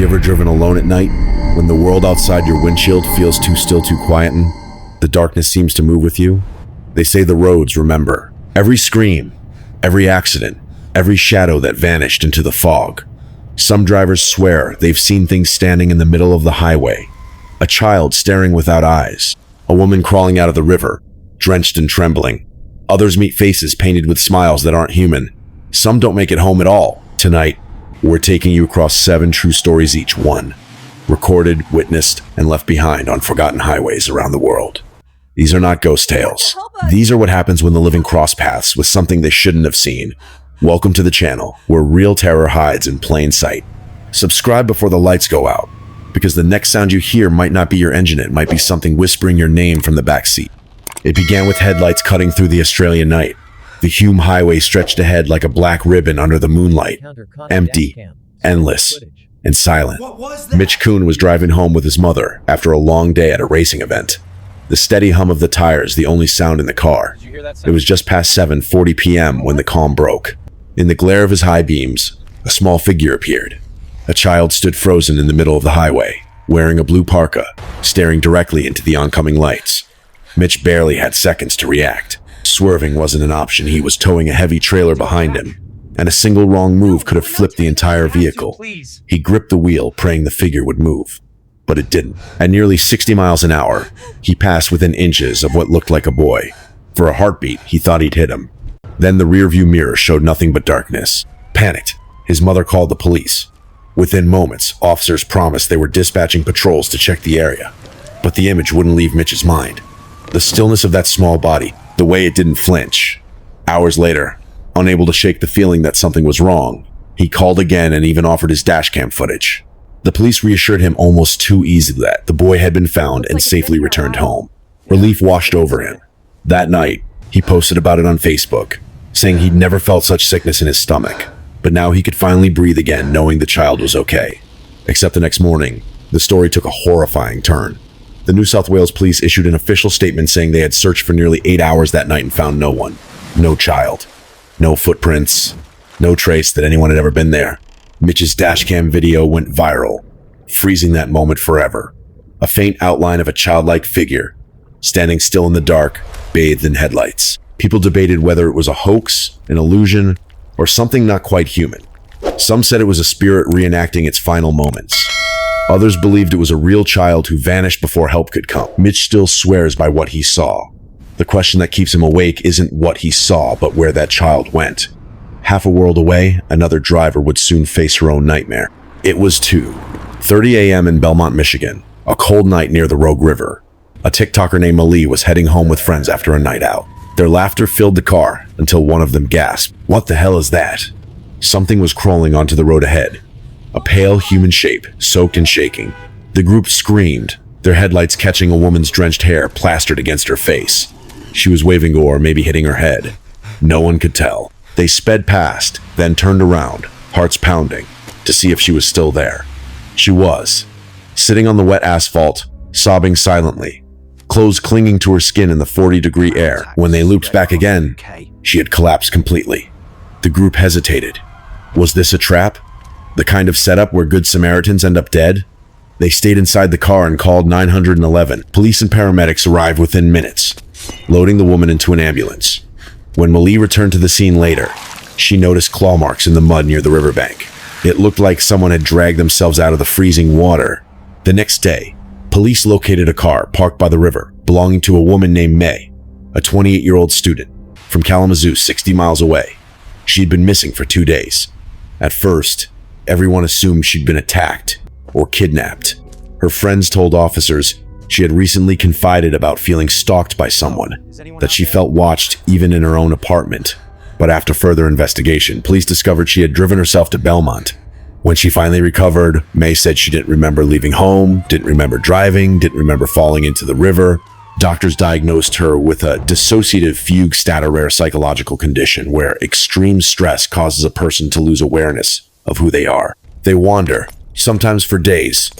ever driven alone at night, when the world outside your windshield feels too still, too quiet, and the darkness seems to move with you? They say the roads remember. Every scream, every accident, every shadow that vanished into the fog. Some drivers swear they've seen things standing in the middle of the highway. A child staring without eyes. A woman crawling out of the river, drenched and trembling. Others meet faces painted with smiles that aren't human. Some don't make it home at all. Tonight, we're taking you across 7 true stories each one. Recorded, witnessed, and left behind on forgotten highways around the world. These are not ghost tales. These are what happens when the living cross paths with something they shouldn't have seen. Welcome to the channel, where real terror hides in plain sight. Subscribe before the lights go out, because the next sound you hear might not be your engine, it might be something whispering your name from the back seat. It began with headlights cutting through the Australian night. The Hume Highway stretched ahead like a black ribbon under the moonlight, empty, endless, and silent. Mitch Kuhn was driving home with his mother after a long day at a racing event. The steady hum of the tires, the only sound in the car. It was just past 7:40 p.m. when the calm broke. In the glare of his high beams, a small figure appeared. A child stood frozen in the middle of the highway, wearing a blue parka, staring directly into the oncoming lights. Mitch barely had seconds to react. Swerving wasn't an option. He was towing a heavy trailer behind him, and a single wrong move could have flipped the entire vehicle. He gripped the wheel, praying the figure would move. But it didn't. At nearly 60 miles an hour, he passed within inches of what looked like a boy. For a heartbeat, he thought he'd hit him. Then the rearview mirror showed nothing but darkness. Panicked, his mother called the police. Within moments, officers promised they were dispatching patrols to check the area. But the image wouldn't leave Mitch's mind. The stillness of that small body, the way it didn't flinch. Hours later, unable to shake the feeling that something was wrong, he called again and even offered his dashcam footage. The police reassured him almost too easily that the boy had been found and safely returned home. Relief washed over him. That night, he posted about it on Facebook, saying he'd never felt such sickness in his stomach, but now he could finally breathe again knowing the child was okay. Except the next morning, the story took a horrifying turn. The New South Wales police issued an official statement saying they had searched for nearly 8 hours that night and found no one. No child. No footprints. No trace that anyone had ever been there. Mitch's dashcam video went viral, freezing that moment forever. A faint outline of a childlike figure, standing still in the dark, bathed in headlights. People debated whether it was a hoax, an illusion, or something not quite human. Some said it was a spirit reenacting its final moments. Others believed it was a real child who vanished before help could come. Mitch still swears by what he saw. The question that keeps him awake isn't what he saw, but where that child went. Half a world away, another driver would soon face her own nightmare. It was 2:30 a.m. in Belmont, Michigan, a cold night near the Rogue River. A TikToker named Mali was heading home with friends after a night out. Their laughter filled the car until one of them gasped, "What the hell is that?" Something was crawling onto the road ahead. A pale human shape, soaked and shaking. The group screamed, their headlights catching a woman's drenched hair plastered against her face. She was waving or maybe hitting her head. No one could tell. They sped past, then turned around, hearts pounding, to see if she was still there. She was, sitting on the wet asphalt, sobbing silently, clothes clinging to her skin in the 40-degree air. When they looped back again, she had collapsed completely. The group hesitated. Was this a trap? The kind of setup where good Samaritans end up dead? They stayed inside the car and called 911. Police and paramedics arrived within minutes, loading the woman into an ambulance. When Mali returned to the scene later, she noticed claw marks in the mud near the riverbank. It looked like someone had dragged themselves out of the freezing water. The next day, police located a car parked by the river belonging to a woman named May, a 28-year-old student from Kalamazoo, 60 miles away. She'd been missing for 2 days. At first, everyone assumed she'd been attacked or kidnapped. Her friends told officers she had recently confided about feeling stalked by someone, that she felt watched even in her own apartment. But after further investigation, police discovered she had driven herself to Belmont. When she finally recovered, May said she didn't remember leaving home, didn't remember driving, didn't remember falling into the river. Doctors diagnosed her with a dissociative fugue stata rare psychological condition where extreme stress causes a person to lose awareness of who they are. They wander, sometimes for days,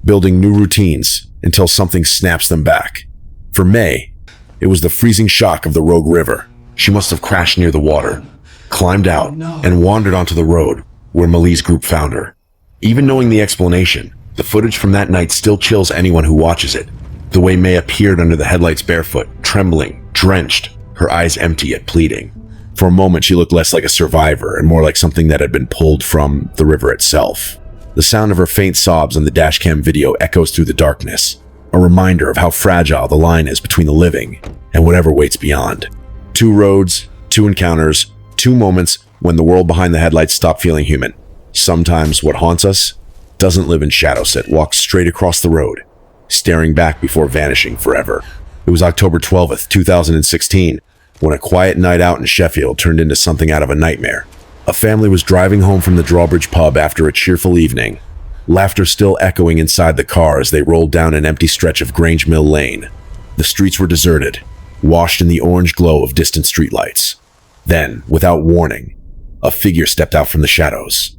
building new routines until something snaps them back. For May, it was the freezing shock of the Rogue River. She must have crashed near the water, climbed out, and wandered onto the road where Mali's group found her. Even knowing the explanation, the footage from that night still chills anyone who watches it. The way May appeared under the headlights barefoot, trembling, drenched, her eyes empty yet pleading. For a moment, she looked less like a survivor and more like something that had been pulled from the river itself. The sound of her faint sobs on the dashcam video echoes through the darkness, a reminder of how fragile the line is between the living and whatever waits beyond. 2 roads, 2 encounters, 2 moments when the world behind the headlights stopped feeling human. Sometimes what haunts us doesn't live in shadows, it walks straight across the road, staring back before vanishing forever. It was October 12th, 2016, when a quiet night out in Sheffield turned into something out of a nightmare. A family was driving home from the Drawbridge pub after a cheerful evening, laughter still echoing inside the car as they rolled down an empty stretch of Grange Mill Lane. The streets were deserted, washed in the orange glow of distant streetlights. Then, without warning, a figure stepped out from the shadows.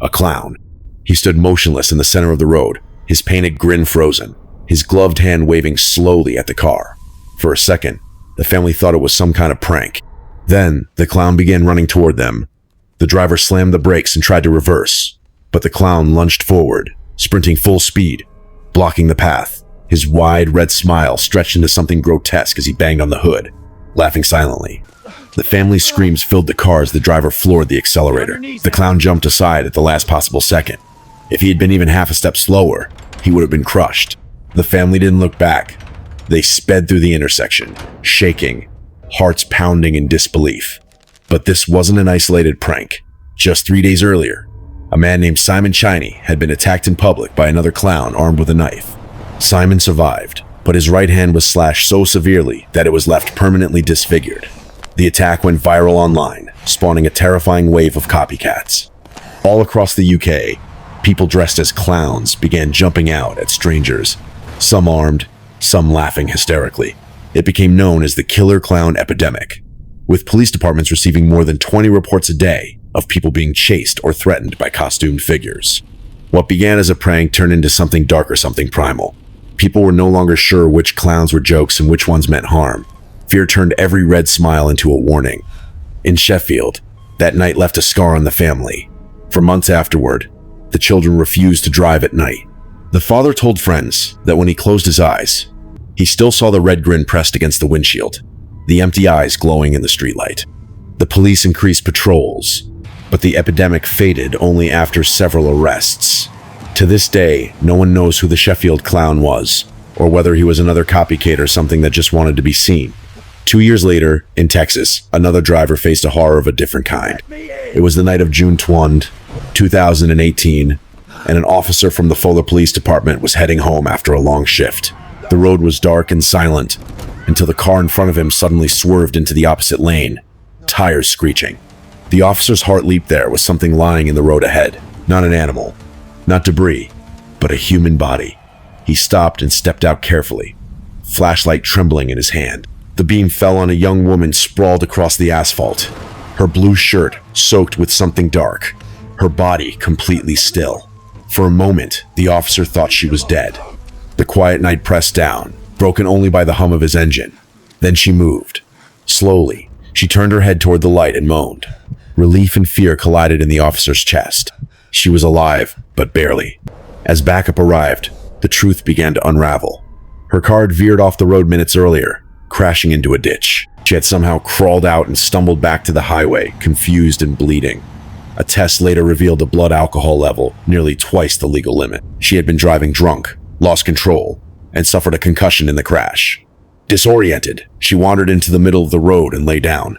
A clown. He stood motionless in the center of the road, his painted grin frozen, his gloved hand waving slowly at the car. For a second, the family thought it was some kind of prank. Then, the clown began running toward them. The driver slammed the brakes and tried to reverse, but the clown lunged forward, sprinting full speed, blocking the path. His wide, red smile stretched into something grotesque as he banged on the hood, laughing silently. The family's screams filled the car as the driver floored the accelerator. The clown jumped aside at the last possible second. If he had been even half a step slower, he would have been crushed. The family didn't look back. They sped through the intersection, shaking, hearts pounding in disbelief. But this wasn't an isolated prank. Just 3 days earlier, a man named Simon Chiney had been attacked in public by another clown armed with a knife. Simon survived, but his right hand was slashed so severely that it was left permanently disfigured. The attack went viral online, spawning a terrifying wave of copycats. All across the UK, people dressed as clowns began jumping out at strangers, some armed, some laughing hysterically. It became known as the killer clown epidemic, with police departments receiving more than 20 reports a day of people being chased or threatened by costumed figures. What began as a prank turned into something darker, something primal. People were no longer sure which clowns were jokes and which ones meant harm. Fear turned every red smile into a warning. In Sheffield, that night left a scar on the family. For months afterward, the children refused to drive at night. The father told friends that when he closed his eyes, he still saw the red grin pressed against the windshield, the empty eyes glowing in the streetlight. The police increased patrols, but the epidemic faded only after several arrests. To this day, no one knows who the Sheffield clown was, or whether he was another copycat or something that just wanted to be seen. 2 years later, in Texas, another driver faced a horror of a different kind. It was the night of June 20, 2018, and an officer from the Fuller Police Department was heading home after a long shift. The road was dark and silent until the car in front of him suddenly swerved into the opposite lane, tires screeching. The officer's heart leaped. There was something lying in the road ahead. Not an animal, not debris, but a human body. He stopped and stepped out carefully, flashlight trembling in his hand. The beam fell on a young woman sprawled across the asphalt, her blue shirt soaked with something dark, her body completely still. For a moment, the officer thought she was dead. The quiet night pressed down, broken only by the hum of his engine. Then she moved. Slowly, she turned her head toward the light and moaned. Relief and fear collided in the officer's chest. She was alive, but barely. As backup arrived, the truth began to unravel. Her car had veered off the road minutes earlier, crashing into a ditch. She had somehow crawled out and stumbled back to the highway, confused and bleeding. A test later revealed a blood alcohol level nearly twice the legal limit. She had been driving drunk, lost control, and suffered a concussion in the crash. Disoriented, she wandered into the middle of the road and lay down,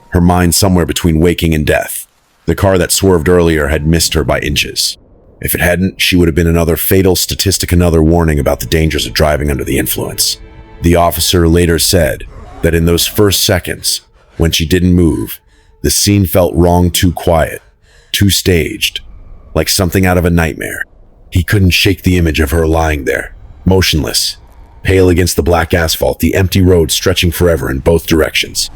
her mind somewhere between waking and death. The car that swerved earlier had missed her by inches. If it hadn't, she would have been another fatal statistic, another warning about the dangers of driving under the influence. The officer later said that in those first seconds, when she didn't move, the scene felt wrong, too quiet, too staged, like something out of a nightmare. He couldn't shake the image of her lying there, motionless, pale against the black asphalt, the empty road stretching forever in both directions.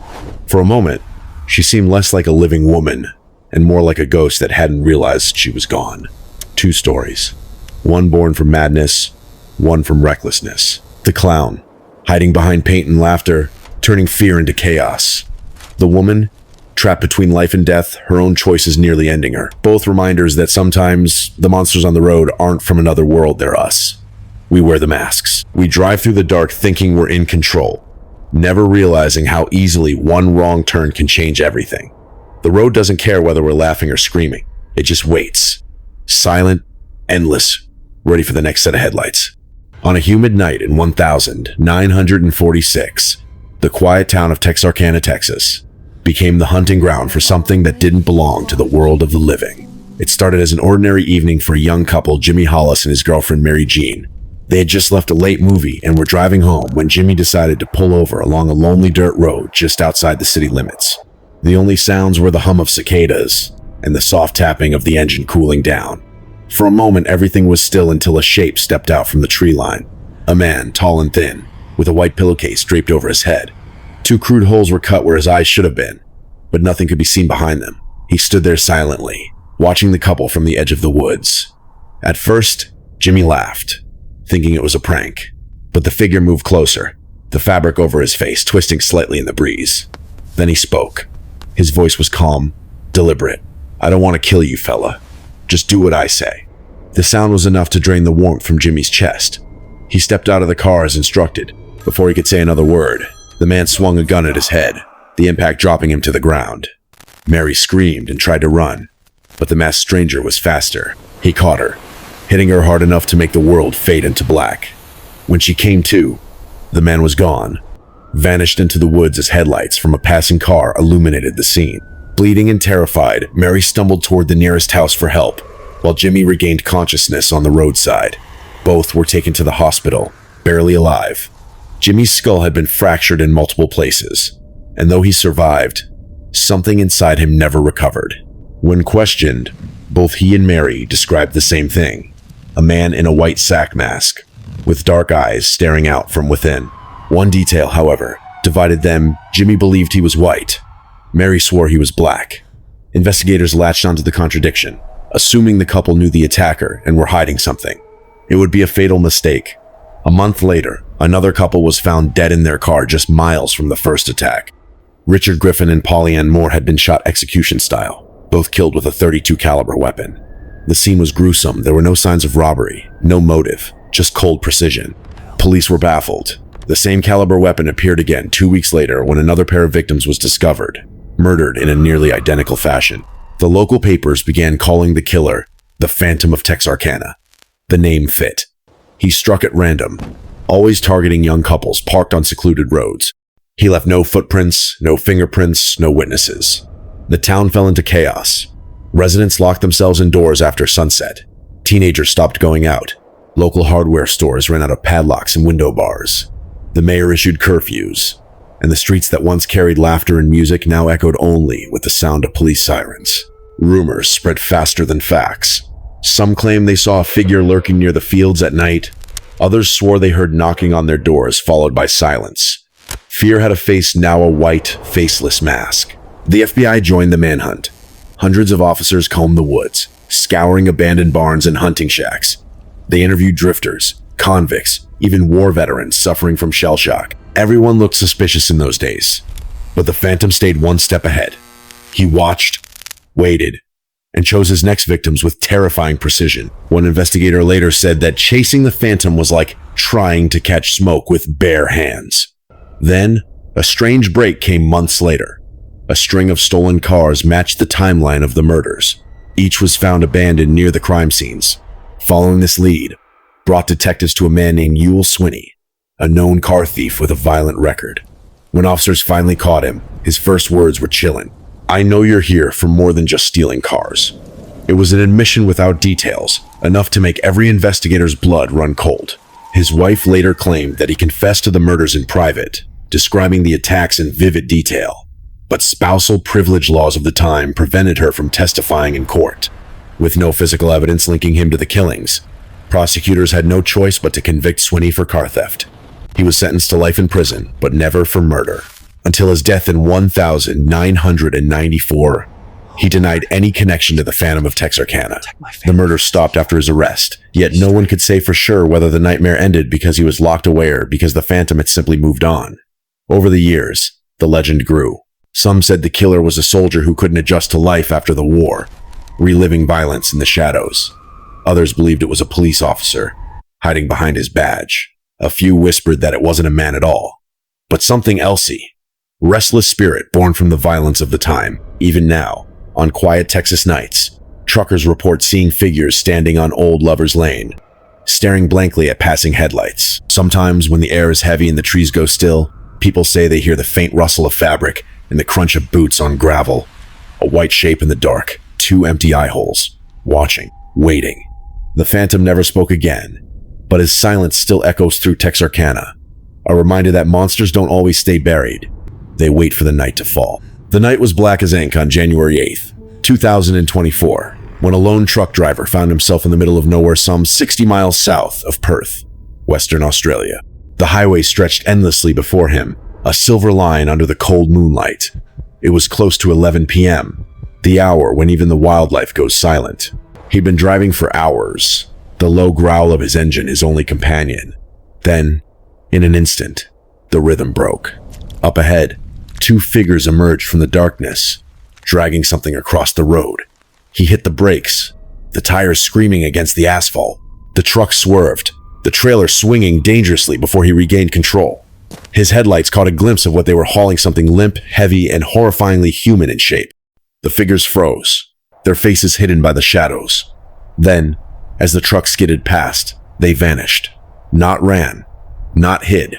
For a moment, she seemed less like a living woman and more like a ghost that hadn't realized she was gone. 2 stories, one born from madness, one from recklessness. The clown, hiding behind paint and laughter, turning fear into chaos. The woman, Trapped between life and death, her own choices nearly ending her. Both reminders that sometimes the monsters on the road aren't from another world, they're us. We wear the masks. We drive through the dark thinking we're in control, never realizing how easily one wrong turn can change everything. The road doesn't care whether we're laughing or screaming. It just waits. Silent, endless, ready for the next set of headlights. On a humid night in 1946, the quiet town of Texarkana, Texas, became the hunting ground for something that didn't belong to the world of the living. It started as an ordinary evening for a young couple, Jimmy Hollis and his girlfriend Mary Jean. They had just left a late movie and were driving home when Jimmy decided to pull over along a lonely dirt road just outside the city limits. The only sounds were the hum of cicadas and the soft tapping of the engine cooling down. For a moment, everything was still until a shape stepped out from the tree line. A man, tall and thin, with a white pillowcase draped over his head. 2 crude holes were cut where his eyes should have been, but nothing could be seen behind them. He stood there silently, watching the couple from the edge of the woods. At first, Jimmy laughed, thinking it was a prank, but the figure moved closer, the fabric over his face twisting slightly in the breeze. Then he spoke. His voice was calm, deliberate. "I don't want to kill you, fella. Just do what I say." The sound was enough to drain the warmth from Jimmy's chest. He stepped out of the car as instructed. Before he could say another word, the man swung a gun at his head, the impact dropping him to the ground. Mary screamed and tried to run, but the masked stranger was faster. He caught her, hitting her hard enough to make the world fade into black. When she came to, the man was gone, vanished into the woods as headlights from a passing car illuminated the scene. Bleeding and terrified, Mary stumbled toward the nearest house for help, while Jimmy regained consciousness on the roadside. Both were taken to the hospital, barely alive. Jimmy's skull had been fractured in multiple places, and though he survived, something inside him never recovered. When questioned, both he and Mary described the same thing: a man in a white sack mask, with dark eyes staring out from within. One detail, however, divided them. Jimmy believed he was white. Mary swore he was black. Investigators latched onto the contradiction, assuming the couple knew the attacker and were hiding something. It would be a fatal mistake. A month later, another couple was found dead in their car just miles from the first attack. Richard Griffin and Polly Ann Moore had been shot execution style, both killed with a .32 caliber weapon. The scene was gruesome. There were no signs of robbery, no motive, just cold precision. Police were baffled. The same caliber weapon appeared again 2 weeks later when another pair of victims was discovered, murdered in a nearly identical fashion. The local papers began calling the killer the Phantom of Texarkana. The name fit. He struck at random, always targeting young couples parked on secluded roads. He left no footprints, no fingerprints, no witnesses. The town fell into chaos. Residents locked themselves indoors after sunset. Teenagers stopped going out. Local hardware stores ran out of padlocks and window bars. The mayor issued curfews, and the streets that once carried laughter and music now echoed only with the sound of police sirens. Rumors spread faster than facts. Some claimed they saw a figure lurking near the fields at night. Others swore they heard knocking on their doors, followed by silence. Fear had a face, now a white, faceless mask. The FBI joined the manhunt. Hundreds of officers combed the woods, scouring abandoned barns and hunting shacks. They interviewed drifters, convicts, even war veterans suffering from shell shock. Everyone looked suspicious in those days, but the Phantom stayed one step ahead. He watched, waited, and chose his next victims with terrifying precision. One investigator later said that chasing the Phantom was like trying to catch smoke with bare hands. Then, a strange break came months later. A string of stolen cars matched the timeline of the murders. Each was found abandoned near the crime scenes. Following this lead, brought detectives to a man named Ewell Swinney, a known car thief with a violent record. When officers finally caught him, his first words were chilling. "I know you're here for more than just stealing cars." It was an admission without details, enough to make every investigator's blood run cold. His wife later claimed that he confessed to the murders in private, describing the attacks in vivid detail. But spousal privilege laws of the time prevented her from testifying in court. With no physical evidence linking him to the killings, prosecutors had no choice but to convict Swinney for car theft. He was sentenced to life in prison, but never for murder. Until his death in 1994, he denied any connection to the Phantom of Texarkana. The murder stopped after his arrest, yet no one could say for sure whether the nightmare ended because he was locked away or because the Phantom had simply moved on. Over the years, the legend grew. Some said the killer was a soldier who couldn't adjust to life after the war, reliving violence in the shadows. Others believed it was a police officer, hiding behind his badge. A few whispered that it wasn't a man at all, but something elsey. Restless spirit born from the violence of the time. Even now, on quiet Texas nights, truckers report seeing figures standing on Old Lover's Lane, staring blankly at passing headlights. Sometimes, when the air is heavy and the trees go still, people say they hear the faint rustle of fabric and the crunch of boots on gravel. A white shape in the dark, 2 empty eye holes, watching, waiting. The phantom never spoke again, but his silence still echoes through Texarkana, a reminder that monsters don't always stay buried. They wait for the night to fall. The night was black as ink on January 8th, 2024, when a lone truck driver found himself in the middle of nowhere some 60 miles south of Perth, Western Australia. The highway stretched endlessly before him, a silver line under the cold moonlight. It was close to 11 p.m., the hour when even the wildlife goes silent. He'd been driving for hours, the low growl of his engine his only companion. Then, in an instant, the rhythm broke. Up ahead, 2 figures emerged from the darkness, dragging something across the road. He hit the brakes, the tires screaming against the asphalt. The truck swerved, the trailer swinging dangerously before he regained control. His headlights caught a glimpse of what they were hauling, something limp, heavy, and horrifyingly human in shape. The figures froze, their faces hidden by the shadows. Then, as the truck skidded past, they vanished. Not ran, not hid,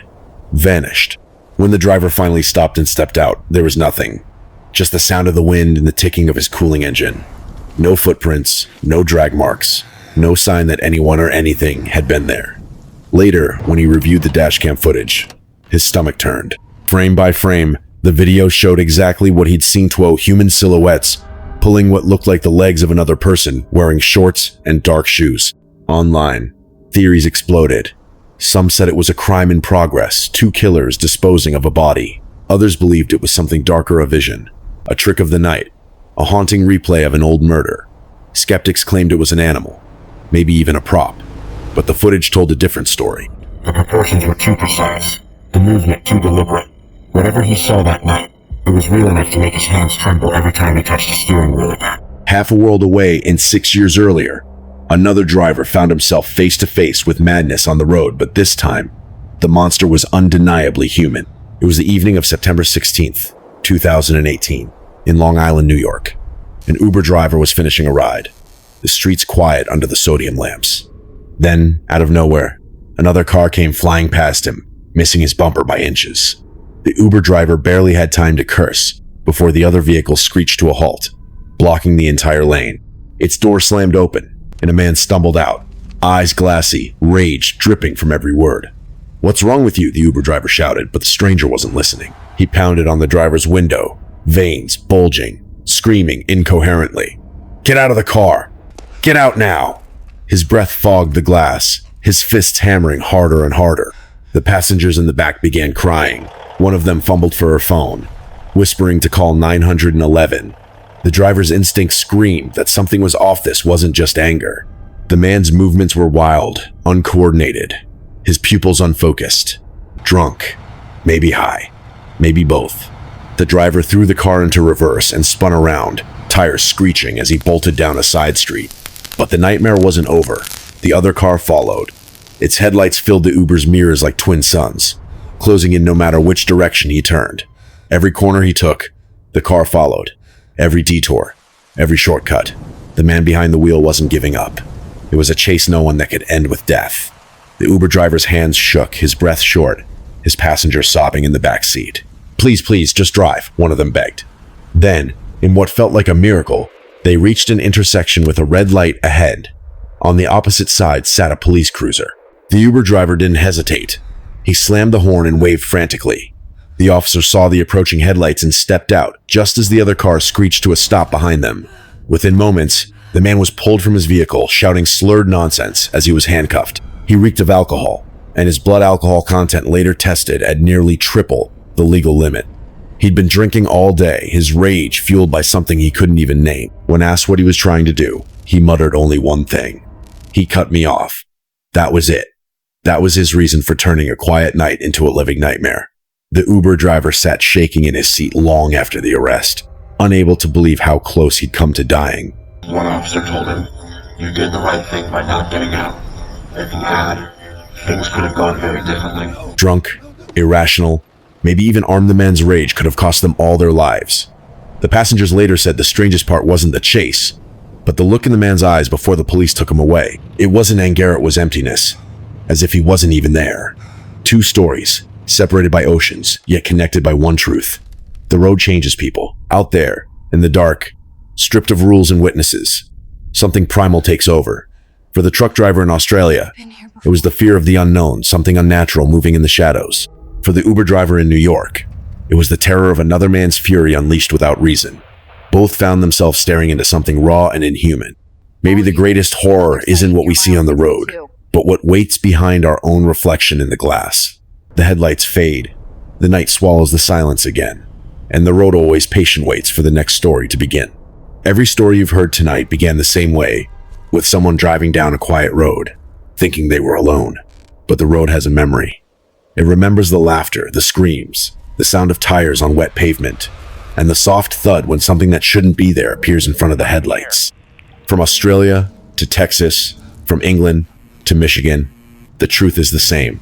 vanished. When the driver finally stopped and stepped out, there was nothing. Just the sound of the wind and the ticking of his cooling engine. No footprints, no drag marks, no sign that anyone or anything had been there. Later, when he reviewed the dashcam footage, his stomach turned. Frame by frame, the video showed exactly what he'd seen: 12 human silhouettes, pulling what looked like the legs of another person, wearing shorts and dark shoes. Online, theories exploded. Some said it was a crime in progress, 2 killers disposing of a body. Others believed it was something darker, a vision, a trick of the night, a haunting replay of an old murder. Skeptics claimed it was an animal, maybe even a prop, but the footage told a different story. The proportions were too precise, the movement too deliberate. Whatever he saw that night, it was real enough to make his hands tremble every time he touched the steering wheel again. Half a world away and 6 years earlier, another driver found himself face to face with madness on the road, but this time, the monster was undeniably human. It was the evening of September 16th, 2018, in Long Island, New York. An Uber driver was finishing a ride, the streets quiet under the sodium lamps. Then, out of nowhere, another car came flying past him, missing his bumper by inches. The Uber driver barely had time to curse before the other vehicle screeched to a halt, blocking the entire lane. Its door slammed open, and a man stumbled out, eyes glassy, rage dripping from every word. "What's wrong with you?" the Uber driver shouted, but the stranger wasn't listening. He pounded on the driver's window, veins bulging, screaming incoherently. "Get out of the car! Get out now!" His breath fogged the glass, his fists hammering harder and harder. The passengers in the back began crying. One of them fumbled for her phone, whispering to call 911. The driver's instinct screamed that something was off. This wasn't just anger. The man's movements were wild, uncoordinated, his pupils unfocused, drunk, maybe high, maybe both. The driver threw the car into reverse and spun around, tires screeching as he bolted down a side street. But the nightmare wasn't over. The other car followed. Its headlights filled the Uber's mirrors like twin suns, closing in no matter which direction he turned. Every corner he took, the car followed. Every detour, every shortcut. The man behind the wheel wasn't giving up. It was a chase no one that could end with death. The Uber driver's hands shook, his breath short, his passenger sobbing in the back seat. "Please, please, just drive," one of them begged. Then, in what felt like a miracle, they reached an intersection with a red light ahead. On the opposite side sat a police cruiser. The Uber driver didn't hesitate. He slammed the horn and waved frantically. The officer saw the approaching headlights and stepped out, just as the other car screeched to a stop behind them. Within moments, the man was pulled from his vehicle, shouting slurred nonsense as he was handcuffed. He reeked of alcohol, and his blood alcohol content later tested at nearly triple the legal limit. He'd been drinking all day, his rage fueled by something he couldn't even name. When asked what he was trying to do, he muttered only one thing: "He cut me off." That was it. That was his reason for turning a quiet night into a living nightmare. The Uber driver sat shaking in his seat long after the arrest, unable to believe how close he'd come to dying. One officer told him, "You did the right thing by not getting out. If you had, things could have gone very differently." Drunk, irrational, maybe even armed, the man's rage could have cost them all their lives. The passengers later said the strangest part wasn't the chase, but the look in the man's eyes before the police took him away. It wasn't anger, it was emptiness, as if he wasn't even there. Two stories, separated by oceans, yet connected by one truth. The road changes people. Out there, in the dark, stripped of rules and witnesses, something primal takes over. For the truck driver in Australia, it was the fear of the unknown, something unnatural moving in the shadows. For the Uber driver in New York, it was the terror of another man's fury unleashed without reason. Both found themselves staring into something raw and inhuman. Maybe the greatest horror isn't what we see on the road, but what waits behind our own reflection in the glass. The headlights fade, the night swallows the silence again, and the road always patient waits for the next story to begin. Every story you've heard tonight began the same way, with someone driving down a quiet road, thinking they were alone. But the road has a memory. It remembers the laughter, the screams, the sound of tires on wet pavement, and the soft thud when something that shouldn't be there appears in front of the headlights. From Australia to Texas, from England to Michigan, the truth is the same.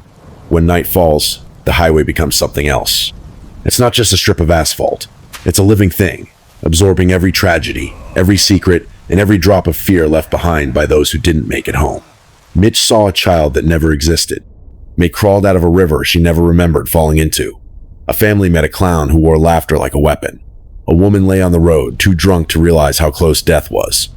When night falls, the highway becomes something else. It's not just a strip of asphalt. It's a living thing, absorbing every tragedy, every secret, and every drop of fear left behind by those who didn't make it home. Mitch saw a child that never existed. May crawled out of a river she never remembered falling into. A family met a clown who wore laughter like a weapon. A woman lay on the road, too drunk to realize how close death was.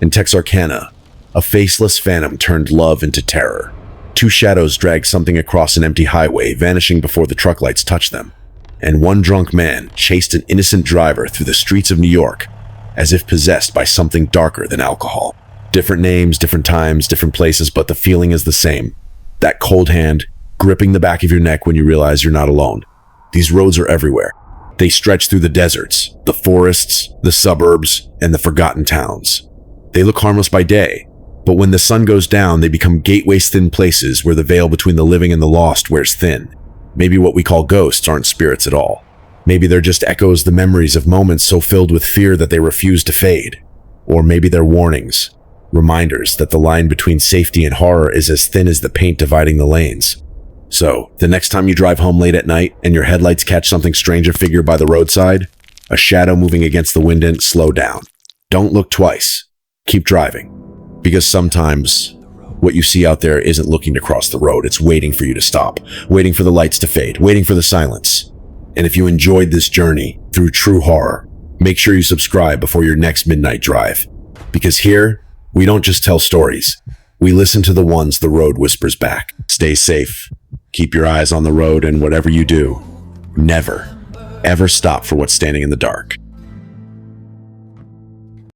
In Texarkana, a faceless phantom turned love into terror. Two shadows dragged something across an empty highway, vanishing before the truck lights touched them. And one drunk man chased an innocent driver through the streets of New York, as if possessed by something darker than alcohol. Different names, different times, different places, but the feeling is the same. That cold hand gripping the back of your neck when you realize you're not alone. These roads are everywhere. They stretch through the deserts, the forests, the suburbs, and the forgotten towns. They look harmless by day, but when the sun goes down, they become gateways, thin places where the veil between the living and the lost wears thin. Maybe what we call ghosts aren't spirits at all. Maybe they're just echoes, the memories of moments so filled with fear that they refuse to fade. Or maybe they're warnings, reminders that the line between safety and horror is as thin as the paint dividing the lanes. So, the next time you drive home late at night and your headlights catch something strange, a figure by the roadside, a shadow moving against the window, slow down. Don't look twice. Keep driving. Because sometimes what you see out there isn't looking to cross the road. It's waiting for you to stop, waiting for the lights to fade, waiting for the silence. And if you enjoyed this journey through true horror, make sure you subscribe before your next midnight drive. Because here, we don't just tell stories. We listen to the ones the road whispers back. Stay safe. Keep your eyes on the road, and whatever you do, never, ever stop for what's standing in the dark.